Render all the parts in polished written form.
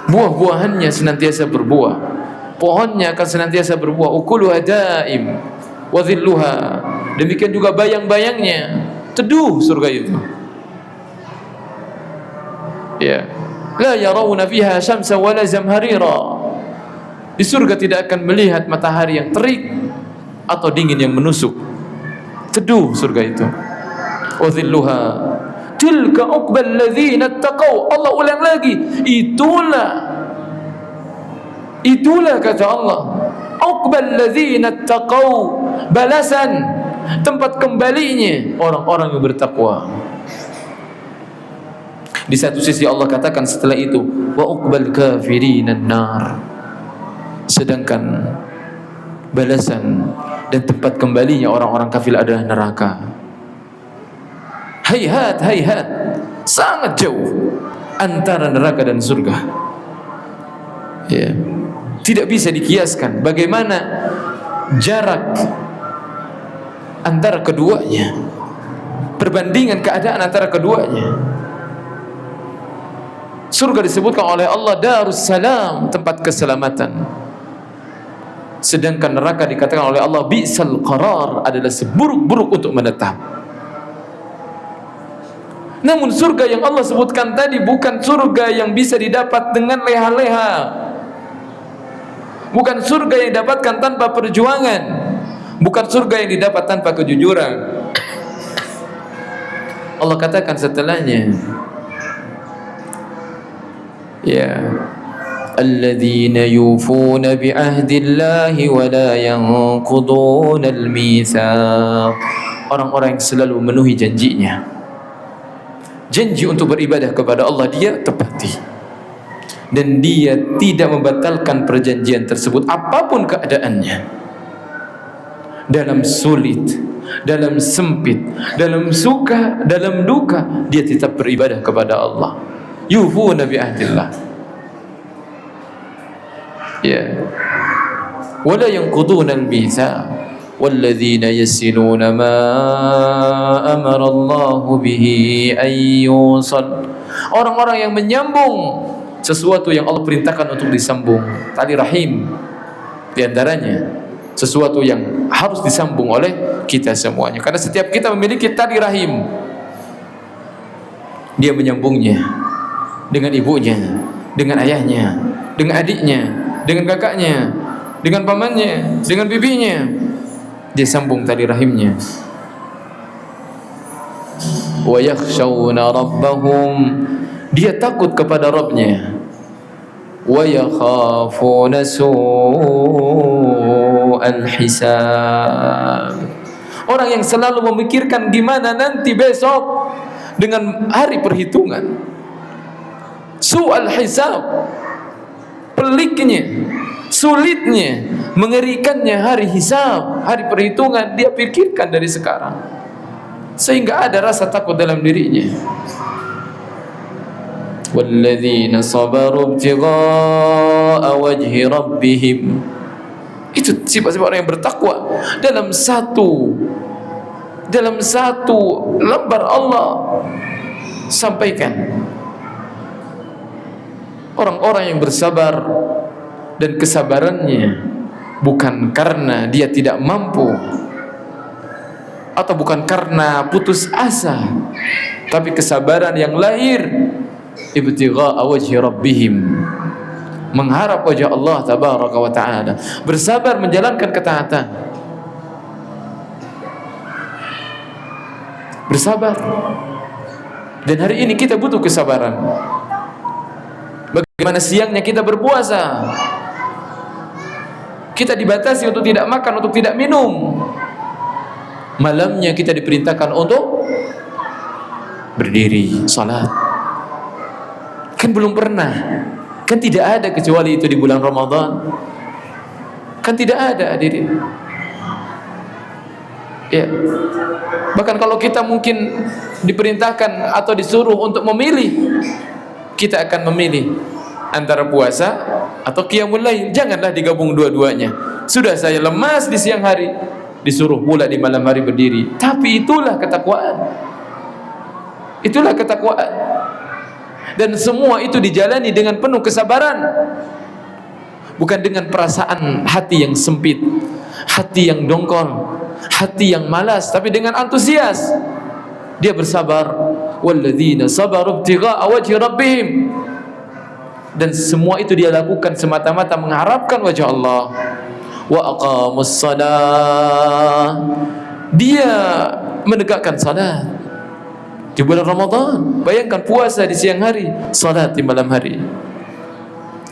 buah-buahannya senantiasa berbuah, pohonnya akan senantiasa berbuah, ukuluha daim wa dhilluha, demikian juga bayang-bayangnya, teduh surga itu. Ya, la yarawna fiha syamsa wala zamharira, di surga tidak akan melihat matahari yang terik atau dingin yang menusuk, teduh surga itu. Wa dhilluha tilka uqbal ladzina taqaw, Allah ulang lagi, itulah kata Allah, uqbal ladzina taqaw, balasan, tempat kembalinya orang-orang yang bertakwa. Di satu sisi Allah katakan setelah itu, wa uqbal kafirinan nar, sedangkan balasan dan tempat kembalinya orang-orang kafir adalah neraka. Hayhat, hayhat, sangat jauh antara neraka dan surga. Ya, tidak bisa dikiaskan bagaimana jarak antara keduanya, perbandingan keadaan antara keduanya. Surga disebutkan oleh Allah Darus Salam, tempat keselamatan, sedangkan neraka dikatakan oleh Allah bi'sal qarar, adalah seburuk-buruk untuk menetap. Namun surga yang Allah sebutkan tadi bukan surga yang bisa didapat dengan leha-leha, bukan surga yang didapatkan tanpa perjuangan, bukan surga yang didapat tanpa kejujuran. Allah katakan setelahnya, ya, alladzina yufuna bi'ahdillahi wa la yanquduna al-mitsaq, orang-orang yang selalu memenuhi janjinya. Janji untuk beribadah kepada Allah dia tepati, dan dia tidak membatalkan perjanjian tersebut apapun keadaannya, dalam sulit, dalam sempit, dalam suka, dalam duka, dia tetap beribadah kepada Allah. Yufuna bi ahdillah, ya, wala yanquduna al-mitsaq walladzina yasiluna ma amara Allah bihi ay yusal, orang-orang yang menyambung sesuatu yang Allah perintahkan untuk disambung, tali rahim di antaranya sesuatu yang harus disambung oleh kita semuanya, karena setiap kita memiliki tali rahim, dia menyambungnya dengan ibunya, dengan ayahnya, dengan adiknya, dengan kakaknya, dengan pamannya, dengan bibinya, dia sambung tali rahimnya. Wa yakhshawna rabbahum, dia takut kepada Rabbnya. Wa yakhafuna su'al hisab, orang yang selalu memikirkan gimana nanti besok dengan hari perhitungan. Su'al hisab, peliknya, sulitnya, mengerikannya hari hisab, hari perhitungan, dia pikirkan dari sekarang, sehingga ada rasa takut dalam dirinya. Walladzina sabaru ibtigha'a wajhi rabbihim, itu sifat-sifat orang yang bertakwa dalam satu lembar Allah sampaikan. Orang-orang yang bersabar, dan kesabarannya bukan karena dia tidak mampu atau bukan karena putus asa, tapi kesabaran yang lahir ibtigha'a wajhi rabbihim, mengharap wajah Allah tabaraka wa ta'ala, bersabar menjalankan ketaatan, bersabar. Dan hari ini kita butuh kesabaran. Bagaimana siangnya kita berpuasa, kita dibatasi untuk tidak makan, untuk tidak minum. Malamnya kita diperintahkan untuk berdiri salat. Kan belum pernah, kan tidak ada kecuali itu di bulan Ramadan. Kan tidak ada, hadirin. Ya. Bahkan kalau kita mungkin diperintahkan atau disuruh untuk memilih, kita akan memilih antara puasa atau qiyamul lail. Janganlah digabung dua-duanya. Sudah saya lemas di siang hari, disuruh pula di malam hari berdiri. Tapi itulah ketakwaan. Itulah ketakwaan. Dan semua itu dijalani dengan penuh kesabaran, bukan dengan perasaan hati yang sempit, hati yang dongkol, hati yang malas, tapi dengan antusias. Dia bersabar. Walladzina sabaru ibtigha'a wajhi rabbihim. Dan semua itu dia lakukan semata-mata mengharapkan wajah Allah. Wa aqamus salat. Dia menegakkan salat di bulan Ramadan. Bayangkan puasa di siang hari, salat di malam hari.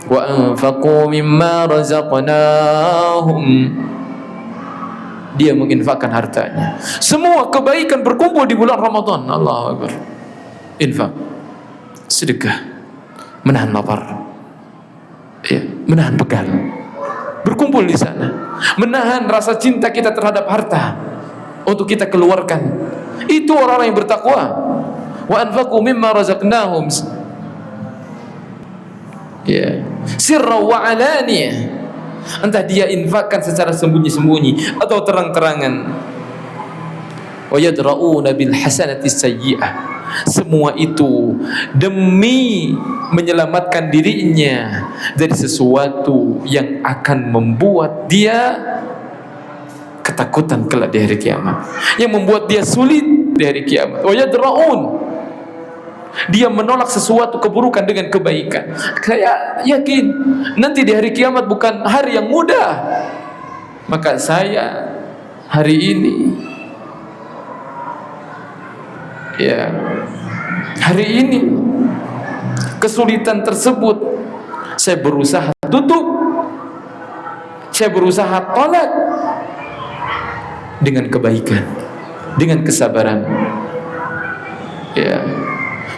Wa anfaqu mimma razaqnahum. Dia menginfakkan hartanya. Semua kebaikan berkumpul di bulan Ramadan. Allahu Akbar. Infak, sedekah, menahan lapar, ya, menahan pegal, berkumpul di sana. Menahan rasa cinta kita terhadap harta untuk kita keluarkan. Itu orang-orang yang bertakwa. Wa anfaqu mimma razaqnahum, ya, sirra wa alaniyah. Entah dia infakkan secara sembunyi-sembunyi atau terang-terangan. Wa yadra'una bil hasanati sayyi'ah. Semua itu demi menyelamatkan dirinya dari sesuatu yang akan membuat dia ketakutan kelak di hari kiamat, yang membuat dia sulit di hari kiamat. Wa yadra'un, dia menolak sesuatu keburukan dengan kebaikan. Saya yakin nanti di hari kiamat bukan hari yang mudah. Maka saya hari ini, ya, hari ini kesulitan tersebut saya berusaha tutup, saya berusaha tolak dengan kebaikan, dengan kesabaran, ya.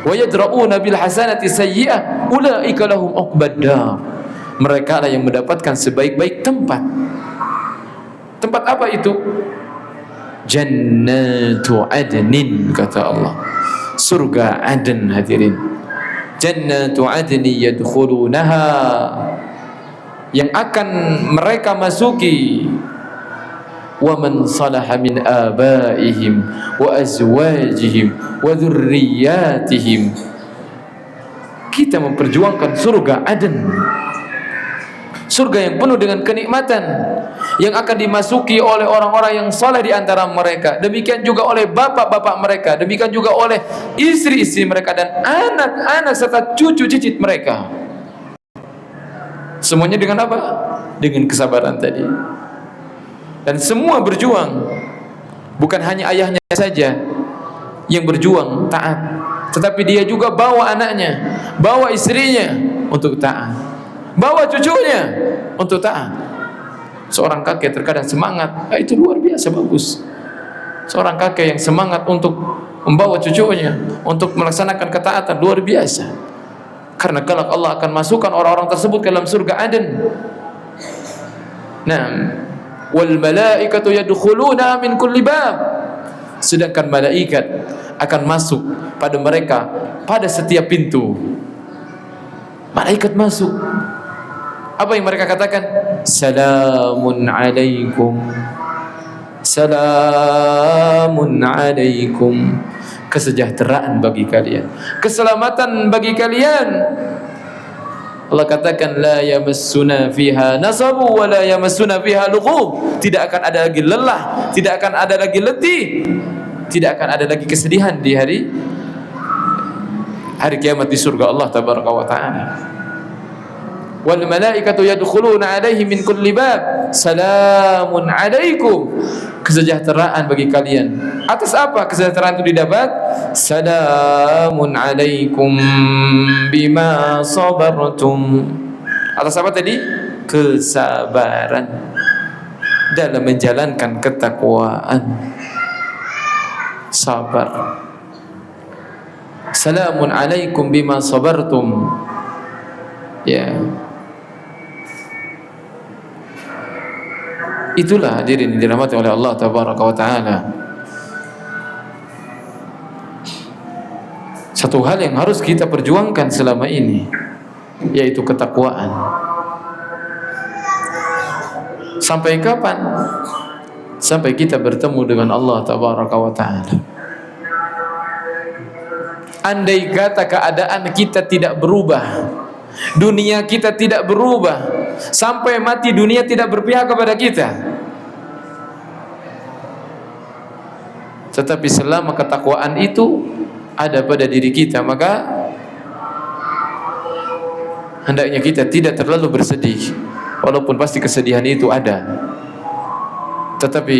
Wa yadra'una bil hasanati sayyi'ah ulaika lahum uqbad dar. Mereka lah yang mendapatkan sebaik-baik tempat. Tempat apa itu? Jannatu adnin, kata Allah. Surga Aden, hadirin. Jannatu adni yadkhulunaha, yang akan mereka masuki. Wa man salaha min abaihim wa azwajihim wa dzurriyyatihim. Kita memperjuangkan surga Aden, surga yang penuh dengan kenikmatan, yang akan dimasuki oleh orang-orang yang saleh di antara mereka, demikian juga oleh bapak-bapak mereka, demikian juga oleh istri-istri mereka dan anak-anak serta cucu cicit mereka. Semuanya dengan apa? Dengan kesabaran tadi. Dan semua berjuang. Bukan hanya ayahnya saja yang berjuang taat, tetapi dia juga bawa anaknya, bawa istrinya untuk taat, bawa cucunya untuk taat. Seorang kakek terkadang semangat, itu luar biasa bagus. Seorang kakek yang semangat untuk membawa cucunya untuk melaksanakan ketaatan, luar biasa. Karena kelak Allah akan masukkan orang-orang tersebut ke dalam surga Aden. Nah, wal malaikatu yadkhuluna min kulli bab. Sedangkan malaikat akan masuk pada mereka pada setiap pintu. Malaikat masuk. Apa yang mereka katakan? Salamun alaikum. Salamun alaikum. Kesejahteraan bagi kalian, keselamatan bagi kalian. Allah katakan la yamassuna fiha nasabu wa la yamassuna fiha lughub. Tidak akan ada lagi lelah, tidak akan ada lagi letih, tidak akan ada lagi kesedihan di hari kiamat di surga Allah tabaraka wa taala. Wal malaikatu yadkhuluna alaihi min kulli bab. Salamun alaikum. Kesejahteraan bagi kalian. Atas apa kesejahteraan itu didapat? Salamun alaikum bima sabartum. Atas apa tadi? Kesabaran dalam menjalankan ketakwaan. Sabar. Salamun alaikum bima sabartum. Ya. Itulah hadirin dirahmati oleh Allah tabaraka wa taala. Satu hal yang harus kita perjuangkan selama ini, yaitu ketakwaan. Sampai kapan? Sampai kita bertemu dengan Allah tabaraka wa taala. andai kata keadaan kita tidak berubah, dunia kita tidak berubah, sampai mati dunia tidak berpihak kepada kita, tetapi selama ketakwaan itu ada pada diri kita, maka hendaknya kita tidak terlalu bersedih, walaupun pasti kesedihan itu ada. Tetapi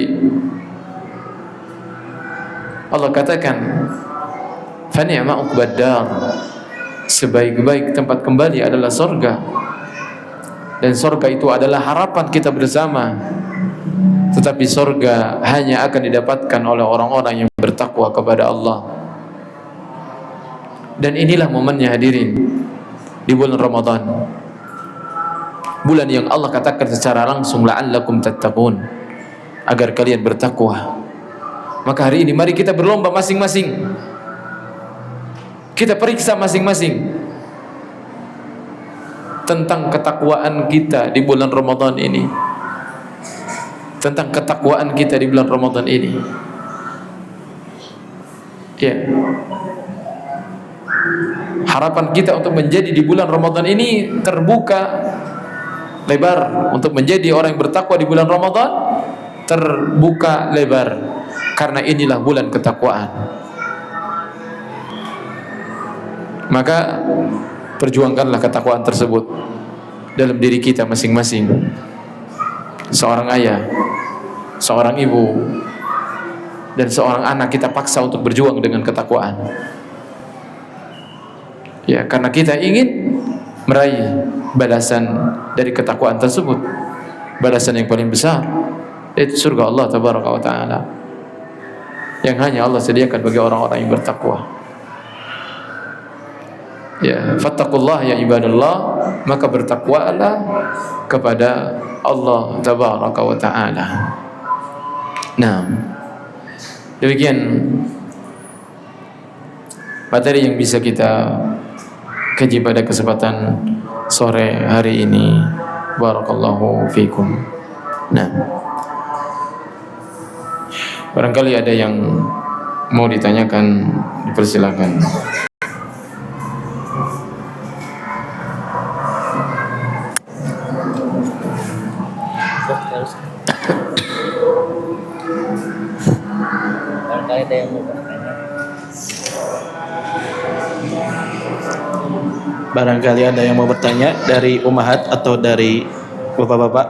Allah katakan, fa ni'ma uqbad dar, sebaik-baik tempat kembali adalah surga, dan surga itu adalah harapan kita bersama. Tetapi surga hanya akan didapatkan oleh orang-orang yang bertakwa kepada Allah. Dan inilah momennya hadirin, di bulan Ramadan, bulan yang Allah katakan secara langsung la'allakum tattaqun, agar kalian bertakwa. Maka hari ini mari kita berlomba masing-masing, kita periksa masing-masing tentang ketakwaan kita di bulan Ramadan ini, tentang ketakwaan kita di bulan Ramadan ini. Ya, harapan kita untuk menjadi di bulan Ramadan ini terbuka lebar. Untuk menjadi orang yang bertakwa di bulan Ramadan terbuka lebar, karena inilah bulan ketakwaan. Maka perjuangkanlah ketakwaan tersebut dalam diri kita masing-masing. Seorang ayah, seorang ibu, dan seorang anak kita paksa untuk berjuang dengan ketakwaan. Ya, karena kita ingin meraih balasan dari ketakwaan tersebut, balasan yang paling besar, yaitu surga Allah tabaraka wa ta'ala, yang hanya Allah sediakan bagi orang-orang yang bertakwa. Ya, fattaqullah ya ibadallah, maka bertakwalah kepada Allah tabaraka wa ta'ala. Nah, demikian materi yang bisa kita kaji pada kesempatan sore hari ini. Barakallahu fikum. Nah, barangkali ada yang mau ditanyakan, dipersilakan. Barangkali ada yang mau bertanya. Barangkali ada yang mau bertanya dari Ummahat atau dari bapak-bapak.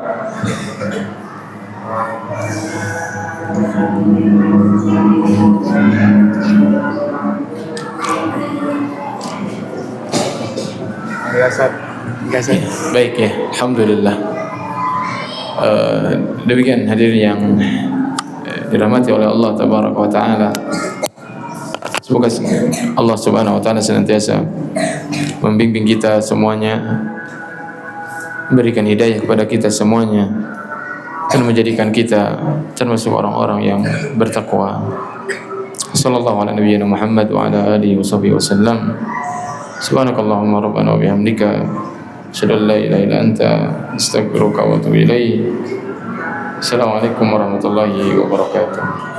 Baik ya, alhamdulillah. Demikian hadirin yang dirahmati oleh Allah tabaraka wa ta'ala. Semoga Allah subhanahu wa ta'ala senantiasa membimbing kita semuanya, memberikan hidayah kepada kita semuanya, dan menjadikan kita termasuk orang-orang yang bertakwa. Sallallahu ala nabiyyina Muhammad wa ala alihi wa sahbihi wasallam. Subhanakallahumma rabbana wa bihamdika asyhadu an la ilaha illa anta astaghfiruka wa atubu ilaik. Assalamualaikum warahmatullahi wabarakatuh.